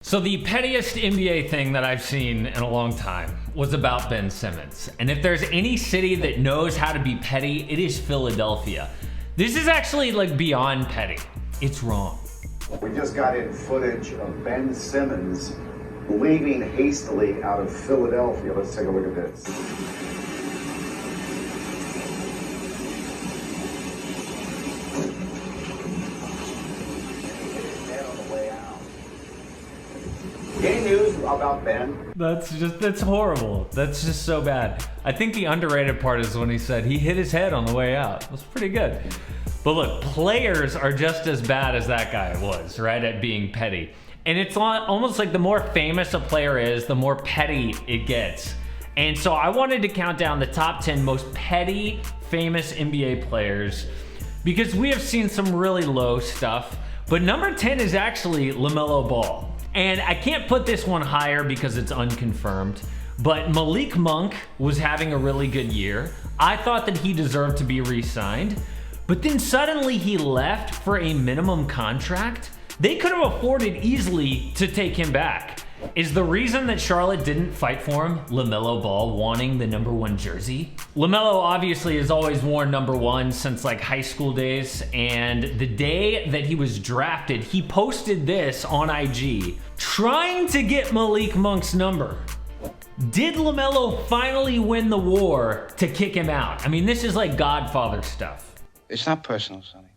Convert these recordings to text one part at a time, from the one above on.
So the pettiest NBA thing that I've seen in a long time was about Ben Simmons. And if there's any city that knows how to be petty, it is Philadelphia. This is actually like beyond petty. It's wrong. We just got in footage of Ben Simmons leaving hastily out of Philadelphia. Let's take a look at this. Any news about Ben? That's horrible. That's just so bad. I think the underrated part is when he said he hit his head on the way out. It was pretty good. But look, players are just as bad as that guy was, right, at being petty. And it's almost like the more famous a player is, the more petty it gets. And so I wanted to count down the top 10 most petty, famous NBA players because we have seen some really low stuff. But number 10 is actually LaMelo Ball. And I can't put this one higher because it's unconfirmed, but Malik Monk was having a really good year. I thought that he deserved to be re-signed, but then suddenly he left for a minimum contract. They could have afforded easily to take him back. Is the reason that Charlotte didn't fight for him LaMelo Ball wanting the #1 jersey? LaMelo obviously has always worn #1 since like high school days, and the day that he was drafted, he posted this on IG, trying to get Malik Monk's number. Did LaMelo finally win the war to kick him out? I mean, this is like Godfather stuff. It's not personal, Sonny.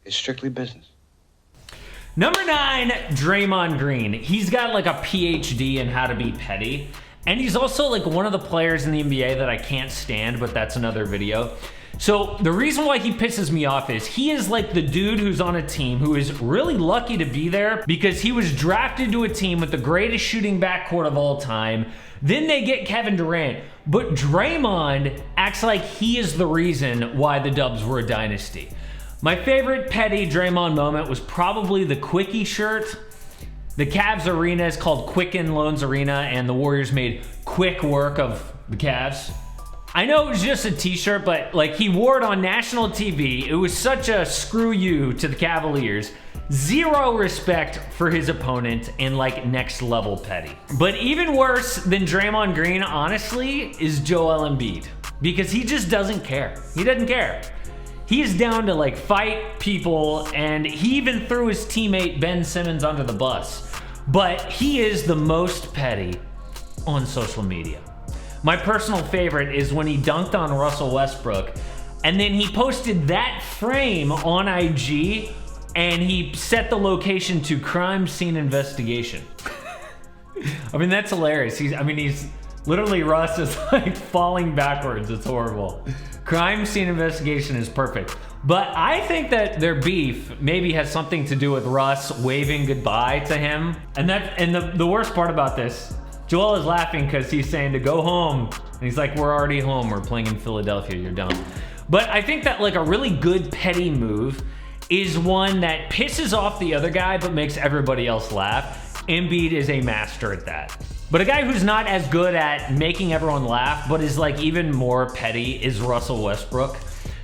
It's strictly business. Number 9, Draymond Green. He's got like a PhD in how to be petty. And he's also like one of the players in the NBA that I can't stand, but that's another video. So the reason why he pisses me off is he is like the dude who's on a team who is really lucky to be there because he was drafted to a team with the greatest shooting backcourt of all time. Then they get Kevin Durant, but Draymond acts like he is the reason why the Dubs were a dynasty. My favorite petty Draymond moment was probably the Quickie shirt. The Cavs arena is called Quicken Loans Arena, and the Warriors made quick work of the Cavs. I know it was just a t-shirt, but like he wore it on national TV. It was such a screw you to the Cavaliers. Zero respect for his opponent and like next level petty. But even worse than Draymond Green, honestly, is Joel Embiid. Because he just doesn't care. He doesn't care. He is down to like fight people, and he even threw his teammate Ben Simmons under the bus. But he is the most petty on social media. My personal favorite is when he dunked on Russell Westbrook, and then he posted that frame on IG, and he set the location to crime scene investigation. I mean, that's hilarious. He's literally, Russ is like falling backwards. It's horrible. Crime scene investigation is perfect. But I think that their beef maybe has something to do with Russ waving goodbye to him. And the worst part about this, Joel is laughing because he's saying to go home. And he's like, we're already home. We're playing in Philadelphia. You're dumb. But I think that like a really good petty move is one that pisses off the other guy but makes everybody else laugh. Embiid is a master at that. But a guy who's not as good at making everyone laugh, but is like even more petty, is Russell Westbrook.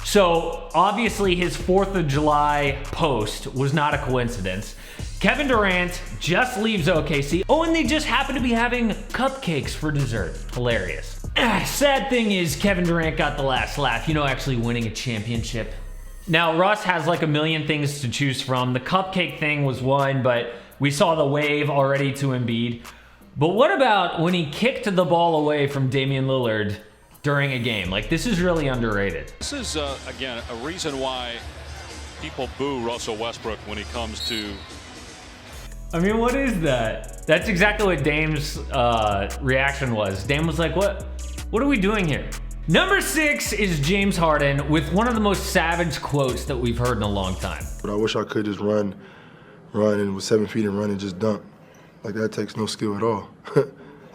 So obviously his 4th of July post was not a coincidence. Kevin Durant just leaves OKC. Oh, and they just happen to be having cupcakes for dessert. Hilarious. Sad thing is Kevin Durant got the last laugh, actually winning a championship. Now Russ has like a million things to choose from. The cupcake thing was one, but we saw the wave already to Embiid. But what about when he kicked the ball away from Damian Lillard during a game? Like, this is really underrated. This is, again, a reason why people boo Russell Westbrook when he comes to... I mean, what is that? That's exactly what Dame's reaction was. Dame was like, what are we doing here? Number 6 is James Harden with one of the most savage quotes that we've heard in a long time. But I wish I could just run and with 7 feet and run and just dunk. Like, that takes no skill at all.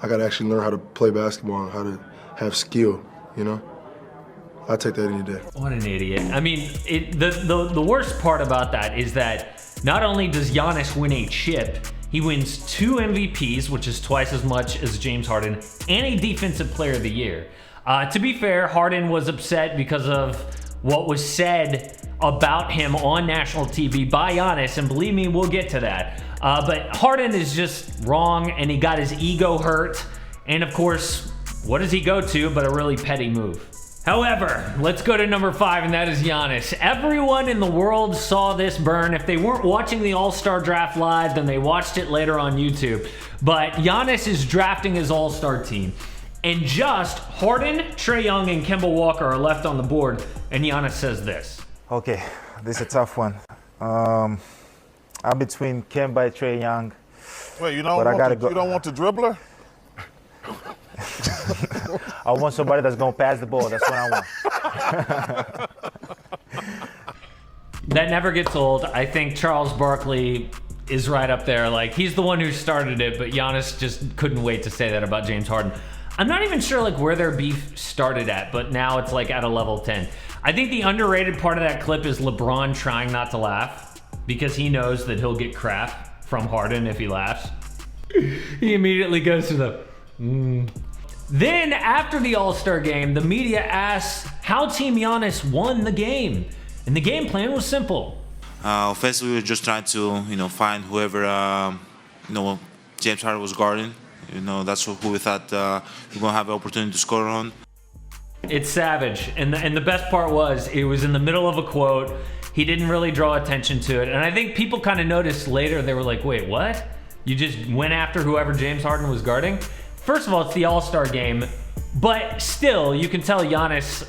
I gotta actually learn how to play basketball and how to have skill, I take that any day. What an idiot. I mean, the worst part about that is that not only does Giannis win a chip, he wins 2 MVPs, which is twice as much as James Harden, and a Defensive Player of the Year. To be fair, Harden was upset because of what was said about him on national TV by Giannis, and believe me, we'll get to that. But Harden is just wrong, and he got his ego hurt. And of course, what does he go to but a really petty move? However, let's go to number 5, and that is Giannis. Everyone in the world saw this burn. If they weren't watching the All-Star Draft live, then they watched it later on YouTube. But Giannis is drafting his All-Star team. And just Harden, Trae Young, and Kemba Walker are left on the board, and Giannis says this. Okay, this is a tough one. I'm between Kemba and Trae Young. Wait, you don't want the dribbler? I want somebody that's gonna pass the ball. That's what I want. That never gets old. I think Charles Barkley is right up there. Like, he's the one who started it, but Giannis just couldn't wait to say that about James Harden. I'm not even sure like where their beef started at, but now it's like at a level 10. I think the underrated part of that clip is LeBron trying not to laugh because he knows that he'll get crap from Harden if he laughs. He immediately goes to the Then after the All-Star game, the media asks how Team Giannis won the game. And the game plan was simple. Offensively, we were just trying to, find whoever, James Harden was guarding. That's who we thought we were going to have an opportunity to score on. It's savage. And the best part was, it was in the middle of a quote. He didn't really draw attention to it. And I think people kind of noticed later, they were like, wait, what? You just went after whoever James Harden was guarding? First of all, it's the All-Star game, but still, you can tell Giannis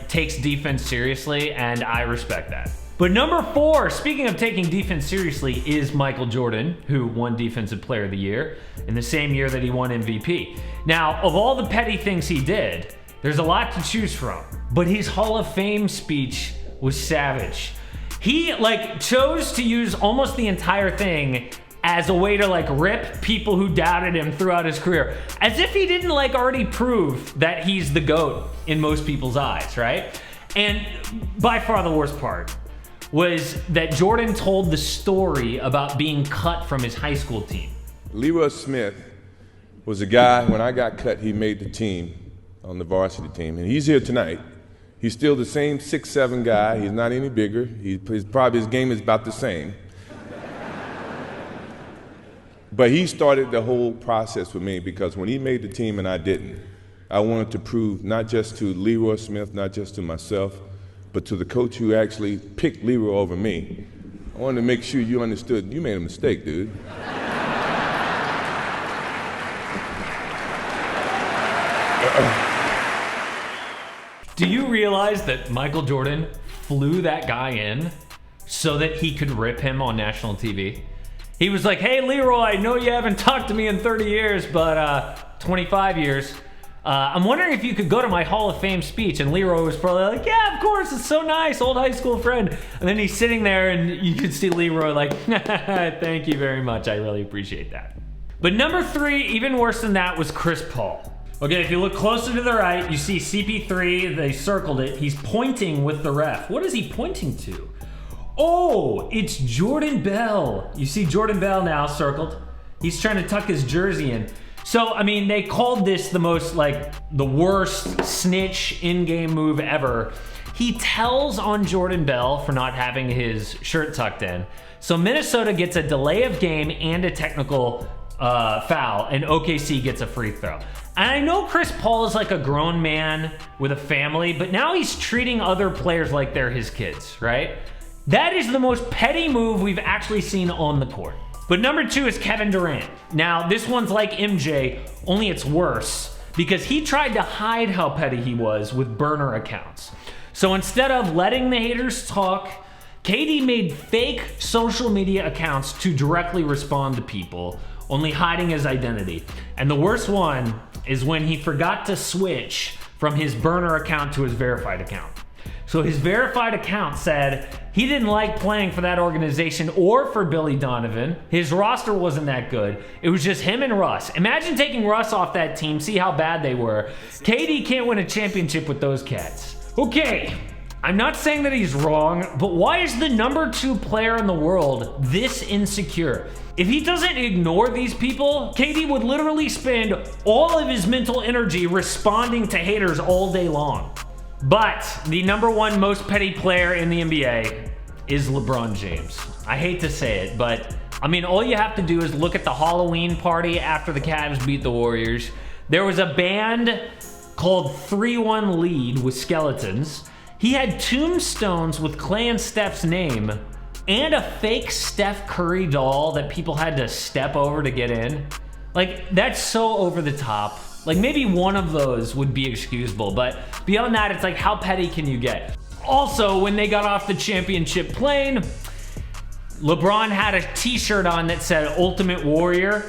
takes defense seriously, and I respect that. But number 4, speaking of taking defense seriously, is Michael Jordan, who won Defensive Player of the Year in the same year that he won MVP. Now, of all the petty things he did, there's a lot to choose from, but his Hall of Fame speech was savage. He chose to use almost the entire thing as a way to rip people who doubted him throughout his career, as if he didn't already prove that he's the GOAT in most people's eyes, right? And by far the worst part was that Jordan told the story about being cut from his high school team. Leroy Smith was a guy, when I got cut, he made the team on the varsity team, and he's here tonight. He's still the same 6'7" guy. He's not any bigger. Probably his game is about the same. But he started the whole process with me because when he made the team and I didn't, I wanted to prove not just to Leroy Smith, not just to myself, but to the coach who actually picked Leroy over me. I wanted to make sure you understood you made a mistake, dude. Do you realize that Michael Jordan flew that guy in so that he could rip him on national TV? He was like, hey, Leroy, I know you haven't talked to me in 30 years, but 25 years. I'm wondering if you could go to my Hall of Fame speech. And Leroy was probably like, yeah, of course, it's so nice, old high school friend. And then he's sitting there and you could see Leroy like, thank you very much, I really appreciate that. But number 3, even worse than that, was Chris Paul. Okay, if you look closer to the right, you see CP3, they circled it. He's pointing with the ref. What is he pointing to? Oh, it's Jordan Bell. You see Jordan Bell now circled. He's trying to tuck his jersey in. So, I mean, they called this the most, the worst snitch in-game move ever. He tells on Jordan Bell for not having his shirt tucked in. So Minnesota gets a delay of game and a technical foul, and OKC gets a free throw. And I know Chris Paul is a grown man with a family, but now he's treating other players like they're his kids, right? That is the most petty move we've actually seen on the court. But number 2 is Kevin Durant. Now, this one's like MJ, only it's worse because he tried to hide how petty he was with burner accounts. So instead of letting the haters talk, KD made fake social media accounts to directly respond to people, only hiding his identity. And the worst one is when he forgot to switch from his burner account to his verified account. So his verified account said he didn't like playing for that organization or for Billy Donovan. His roster wasn't that good. It was just him and Russ. Imagine taking Russ off that team, see how bad they were. KD can't win a championship with those cats. Okay, I'm not saying that he's wrong, but why is the number 2 player in the world this insecure? If he doesn't ignore these people, KD would literally spend all of his mental energy responding to haters all day long. But the #1 most petty player in the NBA is LeBron James. I hate to say it, but I mean, all you have to do is look at the Halloween party after the Cavs beat the Warriors. There was a band called 3-1 Lead with skeletons. He had tombstones with Clay and Steph's name and a fake Steph Curry doll that people had to step over to get in. Like, that's so over the top. Like, maybe one of those would be excusable, but beyond that, it's like, how petty can you get? Also, when they got off the championship plane, LeBron had a t-shirt on that said Ultimate Warrior.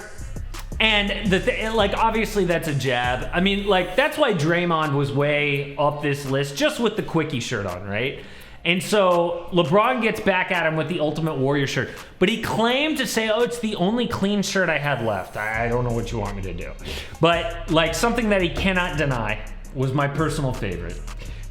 And like, obviously that's a jab. I mean, like, that's why Draymond was way up this list just with the quickie shirt on, right? And so LeBron gets back at him with the Ultimate Warrior shirt, but he claimed to say, oh, it's the only clean shirt I had left. I don't know what you want me to do. But like, something that he cannot deny was my personal favorite.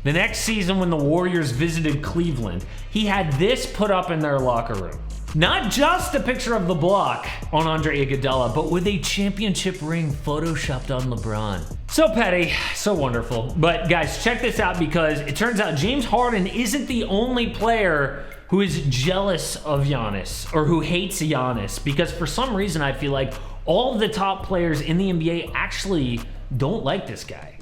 The next season when the Warriors visited Cleveland, he had this put up in their locker room. Not just a picture of the block on Andre Iguodala, but with a championship ring photoshopped on LeBron. So petty, so wonderful. But guys, check this out, because it turns out James Harden isn't the only player who is jealous of Giannis or who hates Giannis, because for some reason I feel like all of the top players in the NBA actually don't like this guy.